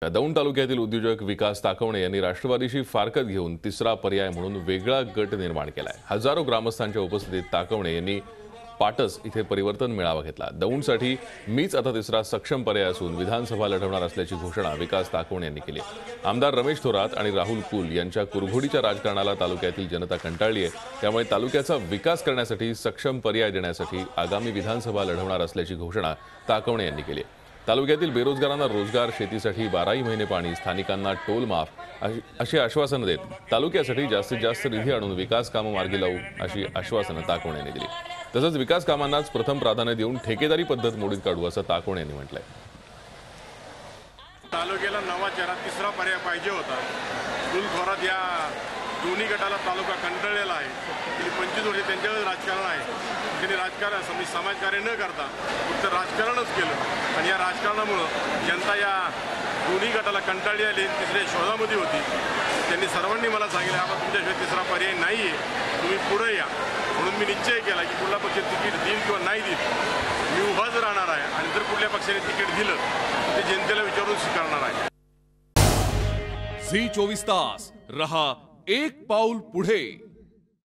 दौंड तालुक्यातील उद्योजक विकास ताकवणे यांनी राष्ट्रवादीशी फारकत घेऊन तिसरा पर्याय म्हणून वेगळा गट निर्माण केलाय। हजारो ग्रामस्थांच्या उपस्थितीत ताकवणे यांनी पाटस इथे परिवर्तन मेळावा घेतला। दौंडसाठी मीच आता तिसरा सक्षम पर्याय असून विधानसभा लढवणार असल्याची घोषणा विकास ताकवणे यांनी केली। आमदार रमेश थोरात आणि राहुल कुल यांच्या कुरघोडीच्या राजकारणाला तालुक्यातील जनता कंटाळली आहे, त्यामुळे तालुक्याचा विकास करण्यासाठी सक्षम पर्याय देण्यासाठी आगामी विधानसभा लढवणार असल्याची घोषणा ताकवणे यांनी केली। तालुक्यातील बेरोजगारांना रोजगार, शेतीसाठी 12 महिने पाणी, स्थानिकांना टोल माफ अशी आश्वासनं देत तालुक्यासाठी जास्तीत जास्त निधी आणून विकास कामं मार्गी लावू अशी आश्वासनं ताकवणे यांनी दिली। तसंच विकास कामांनाच प्रथम प्राधान्य देऊन ठेकेदारी पद्धत मोडीत काढू असं ताकवणे यांनी म्हटलंय। तालुक्याला नवा चेहरा तिसरा पर्याय पाहिजे होता। थोरात या दोन्ही गटाला तालुका कंटाळलेला आहे। गेली 25 वर्षे त्यांच्यावर राजकारण आहे। त्यांनी राजकारण समाजकार्य न करता फक्त राजकारणच केलं आणि या राजकारणामुळे जनता या दोन्ही गटाला कंटाळली आली, तिसऱ्या शोधामध्ये होती। त्यांनी सर्वांनी मला सांगितलं आपण तुमच्याशिवाय तिसरा पर्याय नाही आहे, तुम्ही पुढे या। म्हणून मी निश्चय केला की कुठला पक्ष तिकीट देईल किंवा नाही देईल मी उभाच राहणार आहे आणि जर कुठल्या पक्षाने तिकीट दिलं ते जनतेला विचारून स्वीकारणार आहे। झी 24 तास रहा एक पाऊल पुढे।